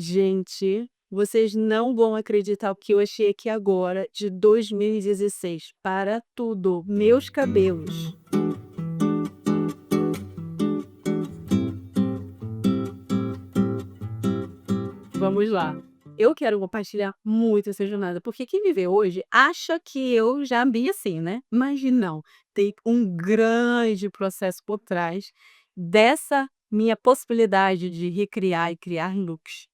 Gente, vocês não vão acreditar o que eu achei aqui agora de 2016 para tudo, meus cabelos. Vamos lá. Eu quero compartilhar muito essa jornada, porque quem me vê hoje acha que eu já vi assim, né? Mas não, tem um grande processo por trás dessa minha possibilidade de recriar e criar looks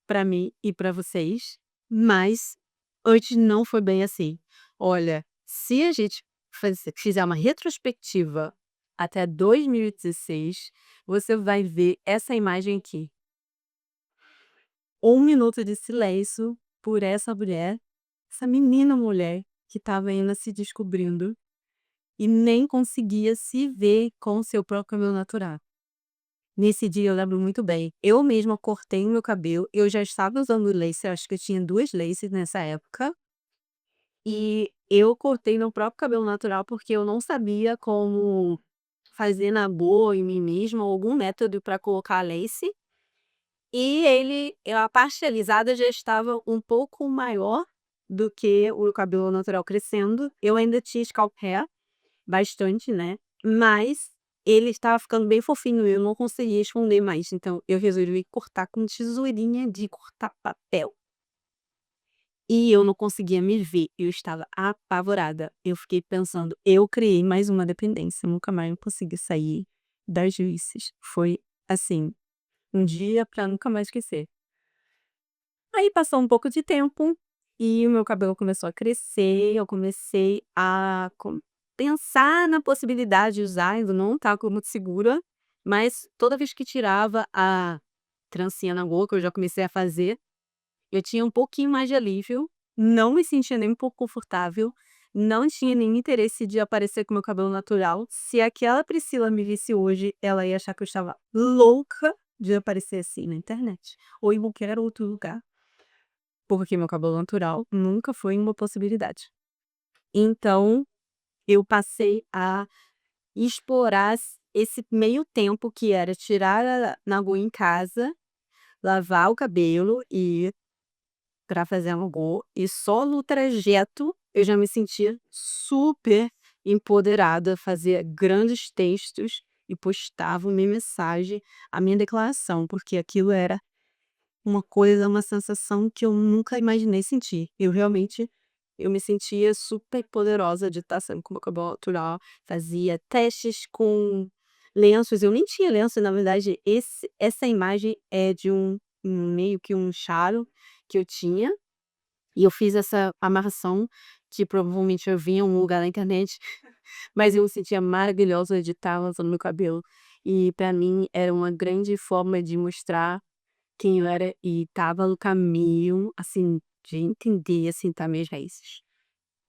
para mim e para vocês, mas antes não foi bem assim. Olha, se a gente fizer uma retrospectiva até 2016, você vai ver essa imagem aqui. 1 minuto de silêncio por essa mulher, essa menina mulher que estava ainda se descobrindo e nem conseguia se ver com seu próprio cabelo natural. Nesse dia eu lembro muito bem, eu mesma cortei o meu cabelo, eu já estava usando lace, eu acho que eu tinha 2 laces nessa época, e eu cortei meu próprio cabelo natural, porque eu não sabia como fazer na boa em mim mesma algum método para colocar lace, e a parte alisada já estava um pouco maior do que o cabelo natural crescendo. Eu ainda tinha scalp hair, bastante, né, mas ele estava ficando bem fofinho e eu não conseguia esconder mais, então eu resolvi cortar com tesourinha de cortar papel. E eu não conseguia me ver, eu estava apavorada. Eu fiquei pensando, eu criei mais uma dependência, nunca mais eu consegui sair das juízes. Foi, assim, um dia pra nunca mais esquecer. Aí passou um pouco de tempo e o meu cabelo começou a crescer, eu comecei a pensar na possibilidade de usar, eu não estava muito segura, mas toda vez que tirava a trancinha na boca, eu já comecei a fazer, eu tinha um pouquinho mais de alívio, não me sentia nem um pouco confortável, não tinha nenhum interesse de aparecer com o meu cabelo natural. Se aquela Priscila me visse hoje, ela ia achar que eu estava louca de aparecer assim na internet, ou em qualquer outro lugar. Porque meu cabelo natural nunca foi uma possibilidade. Então, eu passei a explorar esse meio tempo que era tirar a Nagô em casa, lavar o cabelo e ir pra fazer a Nagô, e só no trajeto eu já me sentia super empoderada, fazia grandes textos e postava minha mensagem, a minha declaração, porque aquilo era uma coisa, uma sensação que eu nunca imaginei sentir. Eu me sentia super poderosa de estar saindo com o meu cabelo natural, fazia testes com lenços, eu nem tinha lenço, na verdade essa imagem é de meio que um charo que eu tinha, e eu fiz essa amarração, que provavelmente eu vi em um lugar na internet, mas eu me sentia maravilhosa de estar lançando meu cabelo, e pra mim era uma grande forma de mostrar quem eu era e estava no caminho, assim, de entender, assim, tá, minhas raízes.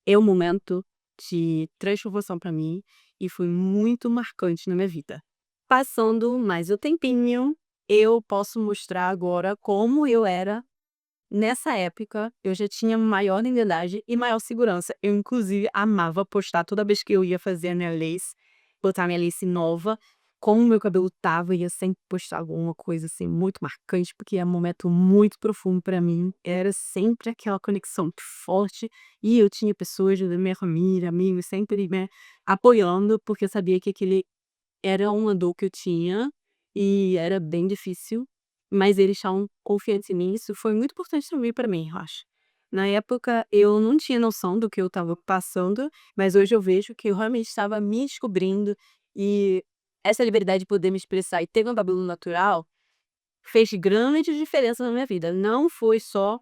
É um momento de transformação pra mim e foi muito marcante na minha vida. Passando mais o tempinho, eu posso mostrar agora como eu era nessa época. Eu já tinha maior liberdade e maior segurança. Eu, inclusive, amava postar toda vez que eu ia fazer a minha lace, botar minha lace nova, como o meu cabelo estava, ia sempre postar alguma coisa, assim, muito marcante, porque é um momento muito profundo para mim. Era sempre aquela conexão muito forte e eu tinha pessoas da minha família, amigos, sempre me apoiando, porque eu sabia que aquele era uma dor que eu tinha e era bem difícil, mas eles estavam confiantes em mim, isso foi muito importante também pra mim, eu acho. Na época eu não tinha noção do que eu estava passando, mas hoje eu vejo que eu realmente estava me descobrindo, e essa liberdade de poder me expressar e ter meu cabelo natural fez grande diferença na minha vida. Não foi só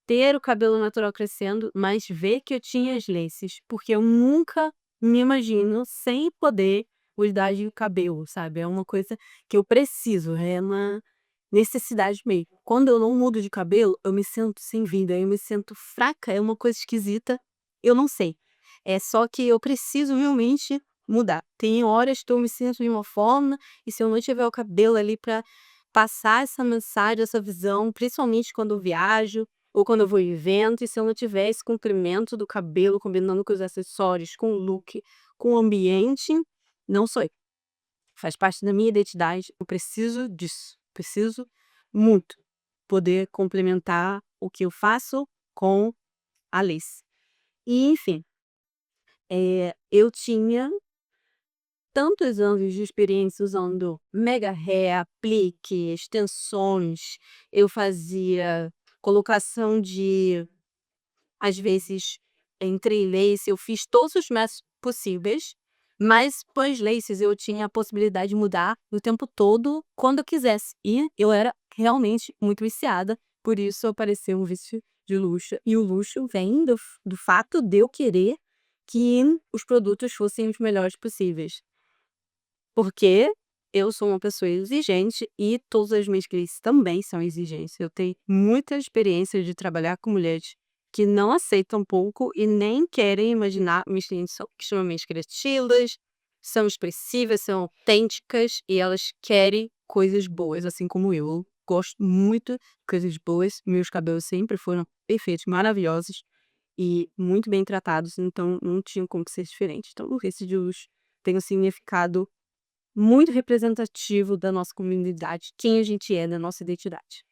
ter o cabelo natural crescendo, mas ver que eu tinha as laces, porque eu nunca me imagino sem poder cuidar de cabelo, sabe, é uma coisa que eu preciso, é uma necessidade mesmo. Quando eu não mudo de cabelo, eu me sinto sem vida, eu me sinto fraca, é uma coisa esquisita, eu não sei. É só que eu preciso realmente mudar. Tem horas que eu me sinto de uma forma, e se eu não tiver o cabelo ali pra passar essa mensagem, essa visão, principalmente quando eu viajo, ou quando eu vou em evento, e se eu não tiver esse comprimento do cabelo combinando com os acessórios, com o look, com o ambiente, não sou eu. Faz parte da minha identidade, eu preciso disso, preciso muito. poder complementar o que eu faço com a lace. E enfim, eu tinha tantos anos de experiência usando mega hair, aplique, extensões, eu fazia colocação de, às vezes, entre lace, eu fiz todos os métodos possíveis, mas pós-laces eu tinha a possibilidade de mudar o tempo todo, quando eu quisesse. E eu era realmente muito viciada, por isso apareceu um vício de luxo. E o luxo vem do fato de eu querer que os produtos fossem os melhores possíveis. Porque eu sou uma pessoa exigente e todas as minhas clientes também são exigentes. Eu tenho muita experiência de trabalhar com mulheres que não aceitam pouco e nem querem imaginar. Minhas clientes são extremamente criativas, são expressivas, são autênticas e elas querem coisas boas, assim como eu. Eu gosto muito de coisas boas. Meus cabelos sempre foram perfeitos, maravilhosos e muito bem tratados, então não tinha como ser diferente. Então, esse de luxo tem um significado muito representativo da nossa comunidade, quem a gente é, da nossa identidade.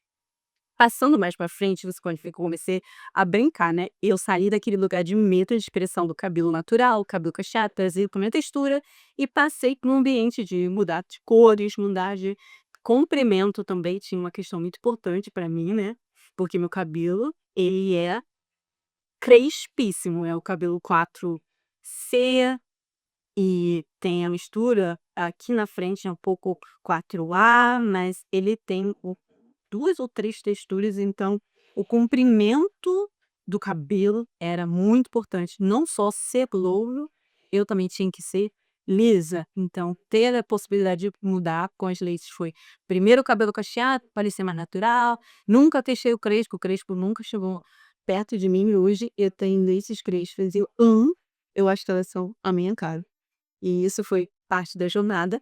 Passando mais pra frente, você quando eu comecei a brincar, né, eu saí daquele lugar de medo de expressão do cabelo natural, cabelo cacheado, trazido com a minha textura, e passei para um ambiente de mudar de cores, mudar de comprimento também, tinha uma questão muito importante pra mim, né, porque meu cabelo, ele é crespíssimo, é o cabelo 4C, e tem a mistura aqui na frente é um pouco 4A, mas ele tem 2 ou 3 texturas, então o comprimento do cabelo era muito importante, não só ser louro, eu também tinha que ser lisa. Então ter a possibilidade de mudar com as laces foi primeiro o cabelo cacheado, parecer mais natural, nunca testei o crespo nunca chegou perto de mim, hoje eu tenho laces crespos e eu amo, eu acho que elas são a minha cara. E isso foi parte da jornada.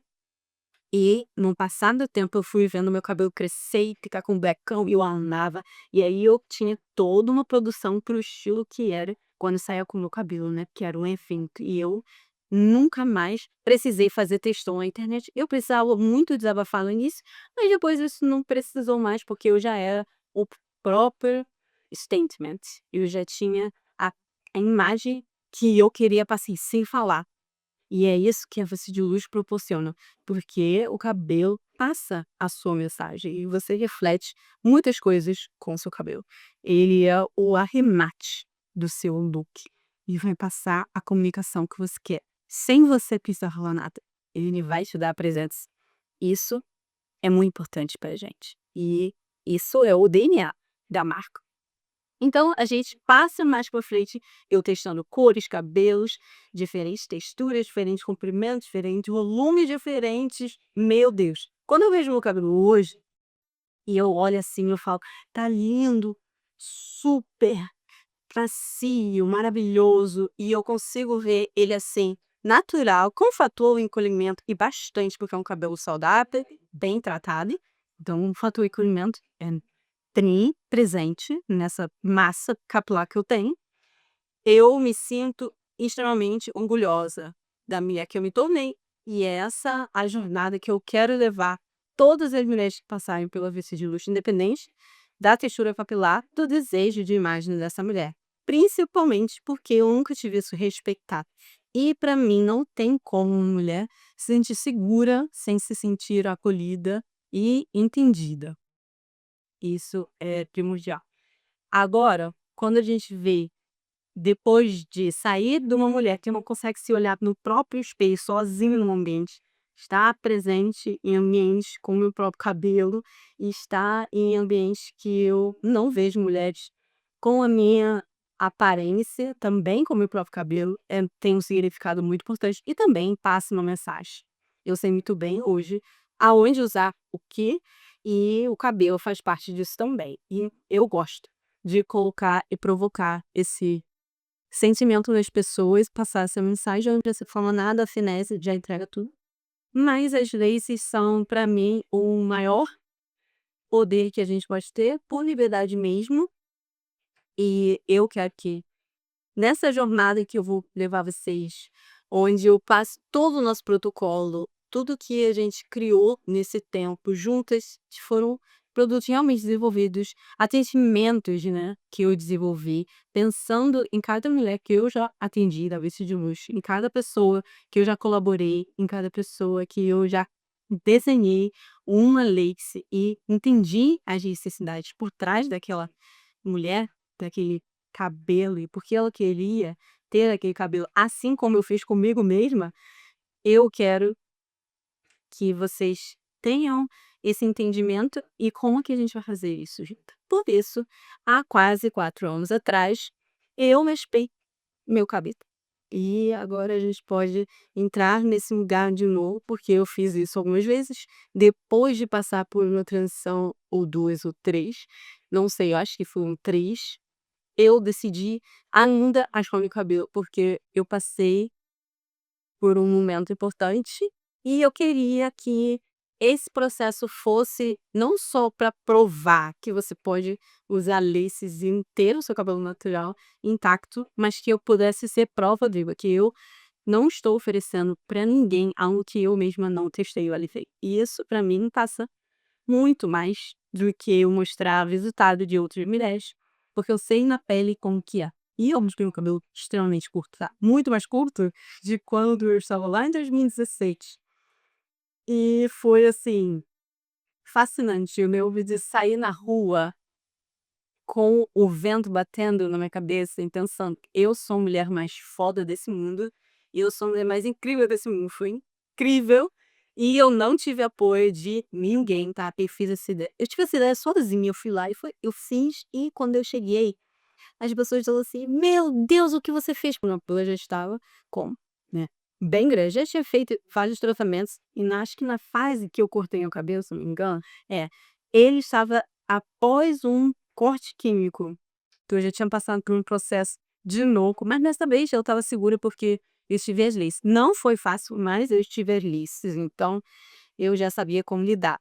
E no passar do tempo eu fui vendo meu cabelo crescer e ficar com um blackão e eu amava. E aí eu tinha toda uma produção para o estilo que era quando saía com o meu cabelo, né, que era um evento. E eu nunca mais precisei fazer textão na internet. Eu precisava muito desabafar no início, mas depois isso não precisou mais, porque eu já era o próprio statement. Eu já tinha a imagem que eu queria passar, assim, sem falar. E é isso que a Face de Luz proporciona, porque o cabelo passa a sua mensagem e você reflete muitas coisas com o seu cabelo. Ele é o arremate do seu look e vai passar a comunicação que você quer, sem você precisar falar nada. Ele vai te dar a presença. Isso é muito importante pra gente. E isso é o DNA da marca. Então a gente passa mais pra frente, eu testando cores, cabelos, diferentes texturas, diferentes comprimentos, diferentes volumes diferentes. Meu Deus! Quando eu vejo meu cabelo hoje, e eu olho assim, eu falo: "Tá lindo, super macio, maravilhoso", e eu consigo ver ele assim, natural, com fator encolhimento e bastante, porque é um cabelo saudável, bem tratado. Então, o fator encolhimento é presente nessa massa capilar que eu tenho. Eu me sinto extremamente orgulhosa da mulher que eu me tornei, e é essa a jornada que eu quero levar todas as mulheres que passarem pela VC de luxo, independente da textura capilar, do desejo de imagem dessa mulher. Principalmente porque eu nunca tive isso respeitado. E para mim não tem como uma mulher se sentir segura sem se sentir acolhida e entendida. Isso é primordial. Agora, quando a gente vê, depois de sair de uma mulher que não consegue se olhar no próprio espelho sozinha no ambiente, estar presente em ambientes com o meu próprio cabelo e estar em ambientes que eu não vejo mulheres com a minha aparência, também com o meu próprio cabelo, tem um significado muito importante e também passa uma mensagem. Eu sei muito bem hoje aonde usar o que e o cabelo faz parte disso também. E eu gosto de colocar e provocar esse sentimento nas pessoas, passar essa mensagem, não precisa falar nada, a finesse já entrega tudo. Mas as laces são, para mim, o maior poder que a gente pode ter, por liberdade mesmo. E eu quero que, nessa jornada que eu vou levar vocês, onde eu passo todo o nosso protocolo, tudo que a gente criou nesse tempo juntas, foram produtos realmente desenvolvidos, atendimentos, né, que eu desenvolvi, pensando em cada mulher que eu já atendi da Vestido de Luxo, em cada pessoa que eu já colaborei, em cada pessoa que eu já desenhei uma lace e entendi as necessidades por trás daquela mulher, daquele cabelo e porque ela queria ter aquele cabelo, assim como eu fiz comigo mesma. Eu quero que vocês tenham esse entendimento e como que a gente vai fazer isso junto. Por isso, há quase 4 anos atrás, eu raspei meu cabelo. E agora a gente pode entrar nesse lugar de novo, porque eu fiz isso algumas vezes, depois de passar por uma transição ou 2 ou 3, não sei, eu acho que foi um 3, eu decidi ainda raspar meu cabelo, porque eu passei por um momento importante, e eu queria que esse processo fosse não só para provar que você pode usar laces e ter o seu cabelo natural intacto, mas que eu pudesse ser prova viva, que eu não estou oferecendo para ninguém algo que eu mesma não testei ou alivei. E isso para mim passa muito mais do que eu mostrar o resultado de outras mulheres, porque eu sei na pele como que é. E eu tenho o cabelo extremamente curto, tá? Muito mais curto de quando eu estava lá em 2016. E foi assim, fascinante. Eu me ouvi de sair na rua com o vento batendo na minha cabeça e pensando, eu sou a mulher mais foda desse mundo, e eu sou a mulher mais incrível desse mundo. Foi incrível. E eu não tive apoio de ninguém, tá? Eu fiz essa ideia. Eu tive essa ideia sozinha, eu fui lá e eu fiz, e quando eu cheguei, as pessoas falaram assim: "Meu Deus, o que você fez?" Não, eu já estava como, né, bem grande, já tinha feito vários tratamentos e acho que na fase que eu cortei o cabelo, se não me engano, ele estava após um corte químico, então eu já tinha passado por um processo de novo, mas dessa vez eu estava segura porque eu tive as lices. Não foi fácil, mas eu tive as lices, então eu já sabia como lidar.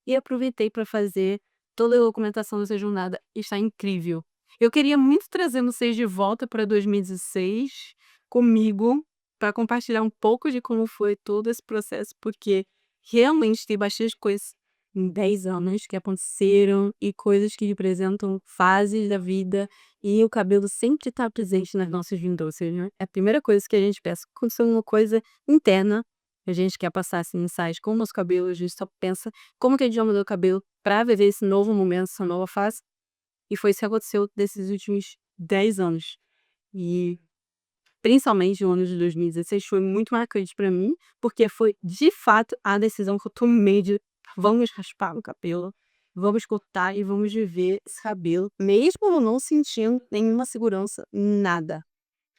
E aproveitei para fazer toda a documentação dessa jornada, e está incrível. Eu queria muito trazer vocês de volta para 2016 comigo, para compartilhar um pouco de como foi todo esse processo, porque realmente tem bastante coisas em 10 anos que aconteceram e coisas que representam fases da vida, e o cabelo sempre está presente nas nossas vindoces, né. É a primeira coisa que a gente pensa, aconteceu uma coisa interna, a gente quer passar essa mensagem com o nosso cabelo, a gente só pensa como que a gente vai mudar o cabelo pra viver esse novo momento, essa nova fase, e foi isso que aconteceu desses últimos 10 anos. E principalmente o ano de 2016 foi muito marcante pra mim, porque foi de fato a decisão que eu tomei de: "Vamos raspar o cabelo, vamos cortar e vamos viver esse cabelo", mesmo eu não sentindo nenhuma segurança, nada.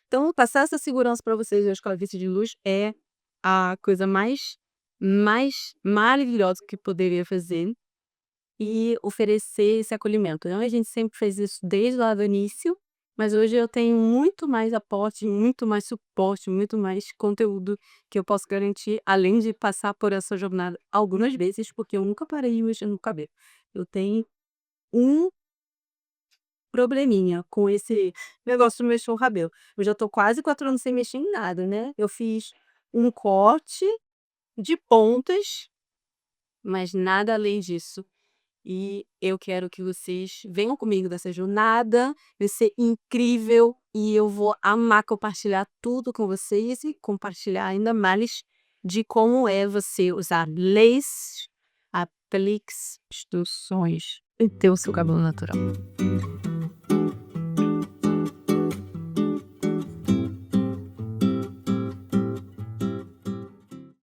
Então, passar essa segurança para vocês da Escola Vício de Luz é a coisa mais maravilhosa que poderia fazer, e oferecer esse acolhimento. Então a gente sempre fez isso desde lá do início, mas hoje eu tenho muito mais aporte, muito mais suporte, muito mais conteúdo que eu posso garantir, além de passar por essa jornada algumas vezes, porque eu nunca parei mexendo no cabelo. Eu tenho um probleminha com esse negócio de mexer o cabelo. Eu já tô quase 4 anos sem mexer em nada, né. Eu fiz um corte de pontas, mas nada além disso. E eu quero que vocês venham comigo nessa jornada, vai ser incrível e eu vou amar compartilhar tudo com vocês e compartilhar ainda mais de como é você usar leis, apliques, instruções e ter o seu cabelo natural.